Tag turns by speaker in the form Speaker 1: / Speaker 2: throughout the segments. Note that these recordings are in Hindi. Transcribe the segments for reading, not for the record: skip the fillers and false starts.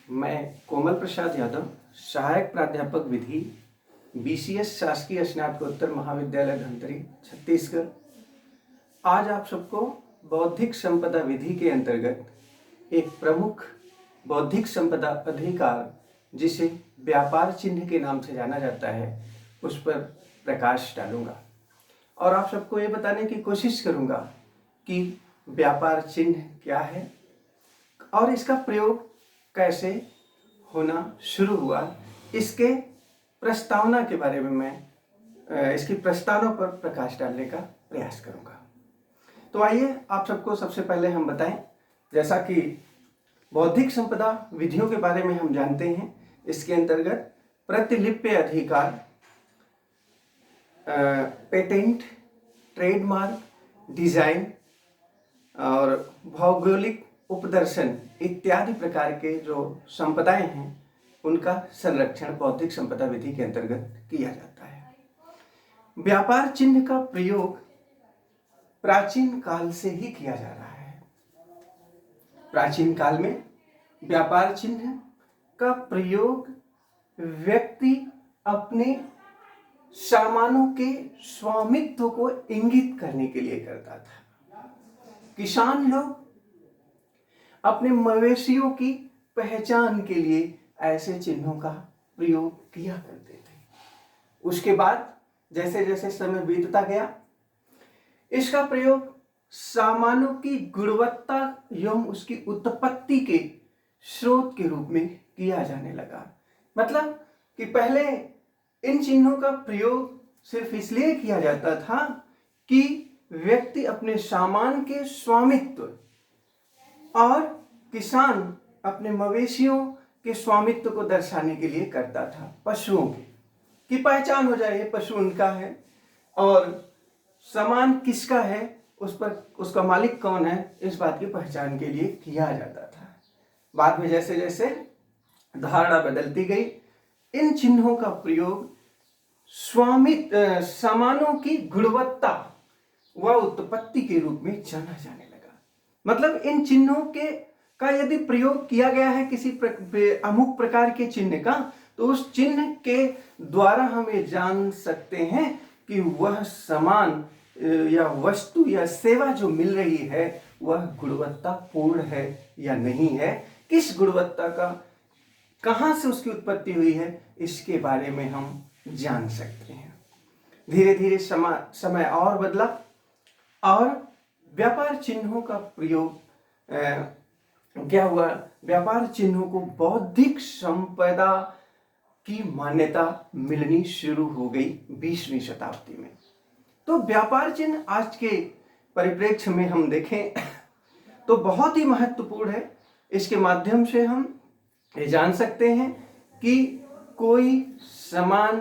Speaker 1: मैं कोमल प्रसाद यादव, सहायक प्राध्यापक विधि, बीसीएस शासकीय स्नातकोत्तर महाविद्यालय धमतरी, छत्तीसगढ़। आज आप सबको बौद्धिक संपदा विधि के अंतर्गत एक प्रमुख बौद्धिक संपदा अधिकार, जिसे व्यापार चिन्ह के नाम से जाना जाता है, उस पर प्रकाश डालूंगा और आप सबको ये बताने की कोशिश करूंगा कि व्यापार चिन्ह क्या है और इसका प्रयोग कैसे होना शुरू हुआ। इसके प्रस्तावना के बारे में मैं इसकी प्रस्तावना पर प्रकाश डालने का प्रयास करूंगा। तो आइए आप सबको सबसे पहले हम बताएं, जैसा कि बौद्धिक संपदा विधियों के बारे में हम जानते हैं, इसके अंतर्गत प्रतिलिपि अधिकार, पेटेंट, ट्रेडमार्क, डिजाइन और भौगोलिक उपदर्शन इत्यादि प्रकार के जो संपदाएं हैं, उनका संरक्षण बौद्धिक संपदा विधि के अंतर्गत किया जाता है। व्यापार चिन्ह का प्रयोग प्राचीन काल से ही किया जा रहा है। प्राचीन काल में व्यापार चिन्ह का प्रयोग व्यक्ति अपने सामानों के स्वामित्व को इंगित करने के लिए करता था। किसान लोग अपने मवेशियों की पहचान के लिए ऐसे चिन्हों का प्रयोग किया करते थे। उसके बाद जैसे जैसे समय बीतता गया, इसका प्रयोग सामानों की गुणवत्ता एवं उसकी उत्पत्ति के स्रोत के रूप में किया जाने लगा। मतलब कि पहले इन चिन्हों का प्रयोग सिर्फ इसलिए किया जाता था कि व्यक्ति अपने सामान के स्वामित्व और किसान अपने मवेशियों के स्वामित्व को दर्शाने के लिए करता था। पशुओं की पहचान हो जाए, ये पशु उनका है और सामान किसका है, उस पर उसका मालिक कौन है, इस बात की पहचान के लिए किया जाता था। बाद में जैसे जैसे धारणा बदलती गई, इन चिन्हों का प्रयोग सामानों की गुणवत्ता व उत्पत्ति के रूप में जाना जाने लगा। मतलब इन चिन्हों का यदि प्रयोग किया गया है किसी अमुक प्रकार के चिन्ह का, तो उस चिन्ह के द्वारा हम ये जान सकते हैं कि वह सामान या वस्तु या सेवा जो मिल रही है वह गुणवत्तापूर्ण है या नहीं है, किस गुणवत्ता का, कहाँ से उसकी उत्पत्ति हुई है, इसके बारे में हम जान सकते हैं। धीरे धीरे समय और बदला और व्यापार चिन्हों का प्रयोग क्या हुआ, व्यापार चिन्हों को बौद्धिक संपदा की मान्यता मिलनी शुरू हो गई 20वीं शताब्दी में। तो व्यापार चिन्ह आज के परिप्रेक्ष्य में हम देखें तो बहुत ही महत्वपूर्ण है। इसके माध्यम से हम ये जान सकते हैं कि कोई सामान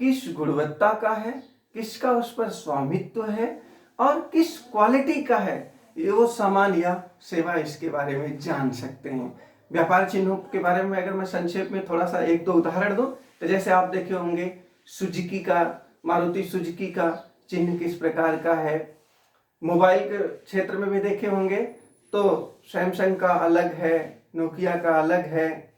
Speaker 1: किस गुणवत्ता का है, किसका उस पर स्वामित्व है और किस क्वालिटी का है, ये वो सामान या सेवा, इसके बारे में जान सकते हैं। व्यापार चिन्हों के बारे में अगर मैं संक्षेप में थोड़ा सा एक दो उदाहरण दूं, तो जैसे आप देखे होंगे सुजुकी का, मारुति सुजुकी का चिन्ह किस प्रकार का है। मोबाइल के क्षेत्र में भी देखे होंगे तो सैमसंग का अलग है, नोकिया का अलग है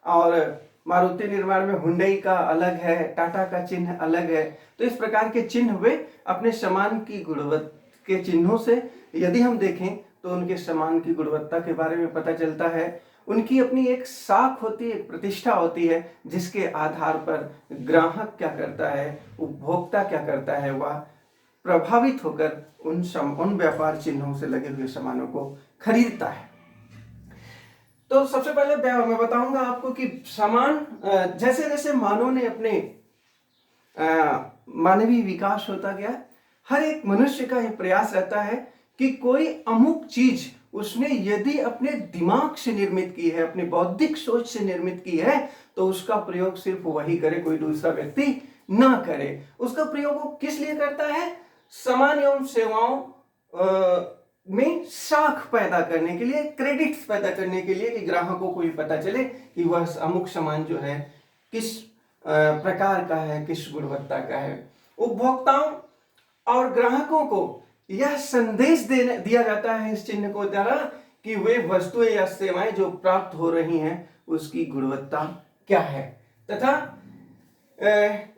Speaker 1: और मारुति निर्माण में हुंडई का अलग है, टाटा का चिन्ह अलग है। तो इस प्रकार के चिन्ह वे अपने सामान की गुणवत्ता के चिन्हों से यदि हम देखें तो उनके सामान की गुणवत्ता के बारे में पता चलता है। उनकी अपनी एक साख होती है, एक प्रतिष्ठा होती है, जिसके आधार पर ग्राहक क्या करता है, उपभोक्ता क्या करता है, वह प्रभावित होकर उन व्यापार चिन्हों से लगे हुए सामानों को खरीदता है। तो सबसे पहले मैं बताऊंगा आपको कि सामान जैसे जैसे मानव ने अपने मानवीय विकास होता गया, हर एक मनुष्य का यह प्रयास रहता है कि कोई अमुक चीज उसने यदि अपने दिमाग से निर्मित की है, अपनी बौद्धिक सोच से निर्मित की है, तो उसका प्रयोग सिर्फ वही करे, कोई दूसरा व्यक्ति ना करे। उसका प्रयोग वो किस लिए करता है, सामान एवं सेवाओं में साख पैदा करने के लिए, क्रेडिट्स पैदा करने के लिए, कि ग्राहकों को भी पता चले कि वह अमुक सामान जो है किस प्रकार का है, किस गुणवत्ता का है। उपभोक्ताओं और ग्राहकों को यह संदेश दिया जाता है इस चिन्ह को द्वारा कि वे वस्तुएं या सेवाएं जो प्राप्त हो रही हैं उसकी गुणवत्ता क्या है, तथा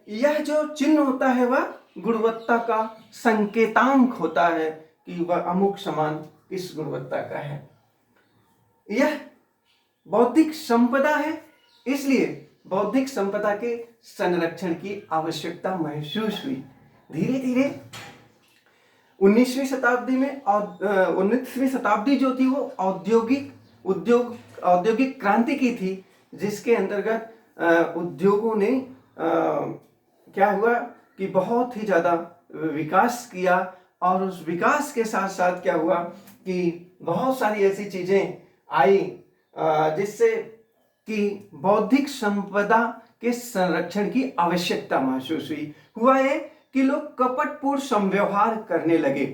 Speaker 1: यह जो चिन्ह होता है वह गुणवत्ता का संकेतांक होता है कि वह अमुक सामान किस गुणवत्ता का है। यह बौद्धिक संपदा है, इसलिए बौद्धिक संपदा के संरक्षण की आवश्यकता महसूस हुई। धीरे धीरे 19वीं शताब्दी में 19वीं शताब्दी जो थी वो औद्योगिक क्रांति की थी, जिसके अंतर्गत उद्योगों ने क्या हुआ कि बहुत ही ज़्यादा विकास किया, और उस विकास के साथ साथ क्या हुआ कि बहुत सारी ऐसी चीज़ें आई जिससे कि बौद्धिक संपदा के संरक्षण की आवश्यकता महसूस हुई। हुआ ये कि लोग कपटपूर्ण संव्यवहार करने लगे।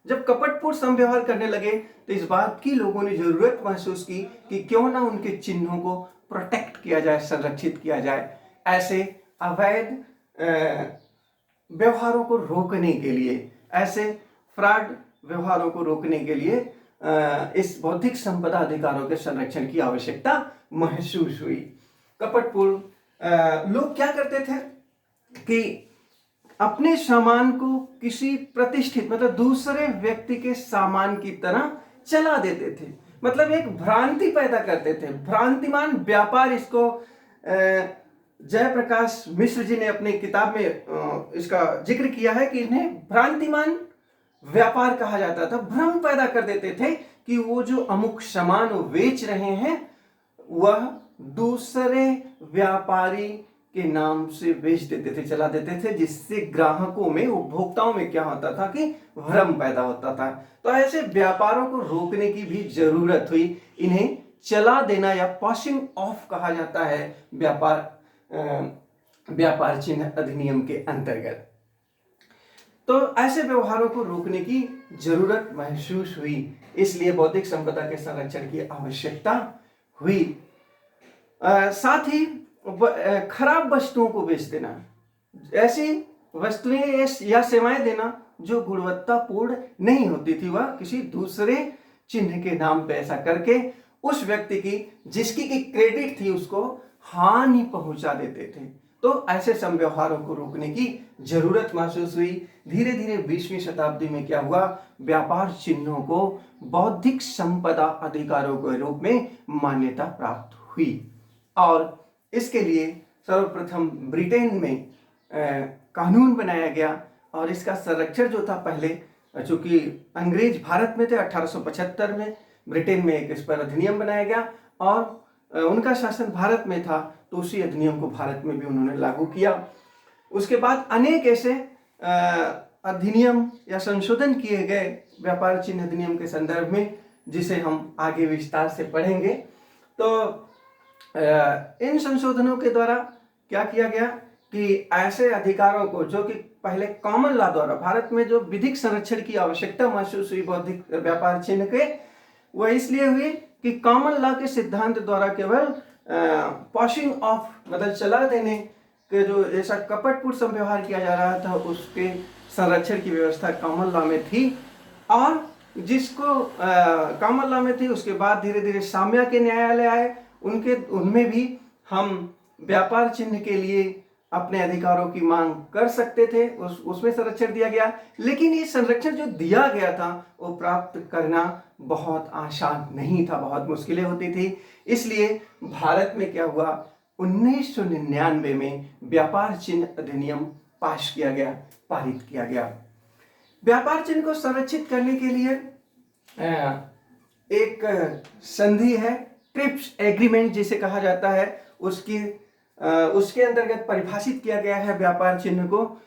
Speaker 1: जब कपटपूर्ण संव्यवहार करने लगे तो इस बात की लोगों ने जरूरत महसूस की कि क्यों ना उनके चिन्हों को प्रोटेक्ट किया जाए, संरक्षित किया जाए। ऐसे अवैध व्यवहारों को रोकने के लिए, ऐसे फ्रॉड व्यवहारों को रोकने के लिए इस बौद्धिक संपदा अधिकारों के संरक्षण की आवश्यकता महसूस हुई। कपटपूर्ण लोग क्या करते थे कि अपने सामान को किसी प्रतिष्ठित मतलब दूसरे व्यक्ति के सामान की तरह चला देते थे, मतलब एक भ्रांति पैदा करते थे। भ्रांतिमान व्यापार, इसको जयप्रकाश मिश्र जी ने अपनी किताब में इसका जिक्र किया है कि इन्हें भ्रांतिमान व्यापार कहा जाता था। भ्रम पैदा कर देते थे कि वो जो अमुक सामान बेच रहे हैं वह दूसरे व्यापारी के नाम से बेच देते थे, चला देते थे, जिससे ग्राहकों में, उपभोक्ताओं में क्या होता था कि भ्रम पैदा होता था। तो ऐसे व्यापारों को रोकने की भी जरूरत हुई। इन्हें चला देना या पासिंग ऑफ कहा जाता है व्यापार चिन्ह अधिनियम के अंतर्गत। तो ऐसे व्यवहारों को रोकने की जरूरत महसूस हुई, इसलिए बौद्धिक संपदा के संरक्षण की आवश्यकता हुई। साथ ही खराब वस्तुओं को बेच देना, ऐसी वस्तुएं या सेवाएं देना जो गुणवत्तापूर्ण नहीं होती थी, वह किसी दूसरे चिन्ह के नाम पे ऐसा करके उस व्यक्ति की जिसकी की क्रेडिट थी उसको हानि पहुंचा देते थे। तो ऐसे संव्यवहारों को रोकने की जरूरत महसूस हुई। धीरे धीरे 20वीं शताब्दी में क्या हुआ, व्यापार चिन्हों को बौद्धिक संपदा अधिकारों के रूप में मान्यता प्राप्त हुई, और इसके लिए सर्वप्रथम ब्रिटेन में कानून बनाया गया। और इसका संरक्षण जो था, पहले चूंकि अंग्रेज भारत में थे, 1875 में ब्रिटेन में एक इस पर अधिनियम बनाया गया, और उनका शासन भारत में था, तो उसी अधिनियम को भारत में भी उन्होंने लागू किया। उसके बाद अनेक ऐसे अधिनियम या संशोधन किए गए व्यापार चिन्ह अधिनियम के संदर्भ में, जिसे हम आगे विस्तार से पढ़ेंगे। तो इन संशोधनों के द्वारा क्या किया गया कि ऐसे अधिकारों को, जो कि पहले कॉमन लॉ द्वारा भारत में जो विधिक संरक्षण की आवश्यकता महसूस हुई बौद्धिक व्यापार चिन्ह के, वह इसलिए हुई कि कॉमन लॉ के सिद्धांत द्वारा केवल पासिंग ऑफ मतलब चला देने के जो जैसा कपटपूर्ण संव्यवहार किया जा रहा था उसके संरक्षण की व्यवस्था कॉमन लॉ में थी, और जिसको कॉमन लॉ में थी उसके बाद धीरे धीरे साम्या के न्यायालय आए, उनमें भी हम व्यापार चिन्ह के लिए अपने अधिकारों की मांग कर सकते थे, उसमें संरक्षण दिया गया। लेकिन ये संरक्षण जो दिया गया था वो प्राप्त करना बहुत आसान नहीं था, बहुत मुश्किलें होती थी। इसलिए भारत में क्या हुआ, 1999 में व्यापार चिन्ह अधिनियम पास किया गया, पारित किया गया। व्यापार चिन्ह को संरक्षित करने के लिए एक संधि है, ट्रिप्स एग्रीमेंट जिसे कहा जाता है, उसके अंतर्गत परिभाषित किया गया है व्यापार चिन्ह को,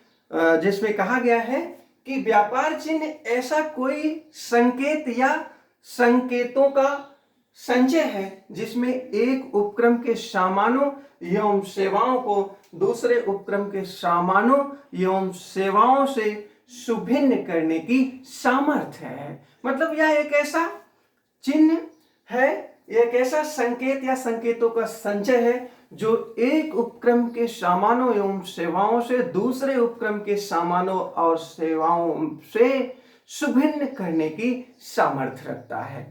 Speaker 1: जिसमें कहा गया है कि व्यापार चिन्ह ऐसा कोई संकेत या संकेतों का संचय है जिसमें एक उपक्रम के सामानों एवं सेवाओं को दूसरे उपक्रम के सामानों एवं सेवाओं से सुभिन्न करने की सामर्थ्य है। मतलब यह एक ऐसा चिन्ह है, एक ऐसा संकेत या संकेतों का संचय है जो एक उपक्रम के सामानों एवं सेवाओं से दूसरे उपक्रम के सामानों और सेवाओं से सुभिन्न करने की सामर्थ्य रखता है।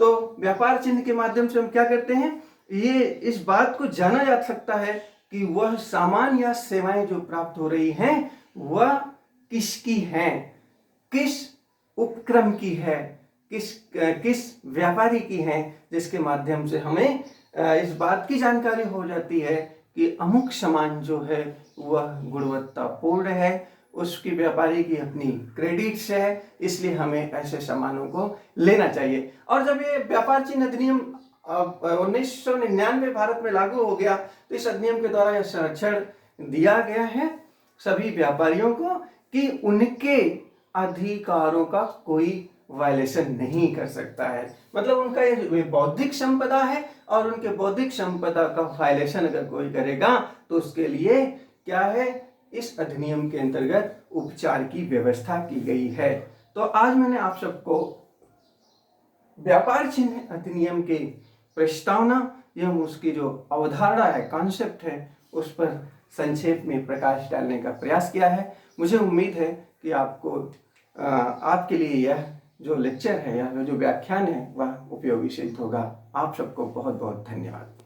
Speaker 1: तो तो व्यापार चिन्ह के माध्यम से हम क्या करते हैं, ये इस बात को जाना जा सकता है कि वह सामान या सेवाएं जो प्राप्त हो रही हैं वह किसकी हैं, किस उपक्रम की है, किस व्यापारी की हैं, जिसके माध्यम से हमें इस बात की जानकारी हो जाती है कि अमुक सामान जो है वह गुणवत्तापूर्ण है, उसकी व्यापारी की अपनी क्रेडिट्स है, इसलिए हमें ऐसे सामानों को लेना चाहिए। और जब ये व्यापार चिन्ह अधिनियम 1999 भारत में लागू हो गया तो इस अधिनियम के द्वारा यह संरक्षण दिया गया है सभी व्यापारियों को कि उनके अधिकारों का कोई वायलेशन नहीं कर सकता है। मतलब उनका ये बौद्धिक संपदा है और उनके बौद्धिक संपदा का वायलेशन अगर कोई करेगा तो उसके लिए क्या है, इस अधिनियम के अंतर्गत उपचार की व्यवस्था की गई है। तो आज मैंने आप सबको व्यापार चिन्ह अधिनियम के प्रस्तावना एवं उसकी जो अवधारणा है, कॉन्सेप्ट है, उस पर संक्षेप में प्रकाश डालने का प्रयास किया है। मुझे उम्मीद है कि आपके लिए यह जो लेक्चर है या जो व्याख्यान है वह उपयोगी सिद्ध होगा। आप सबको बहुत बहुत धन्यवाद।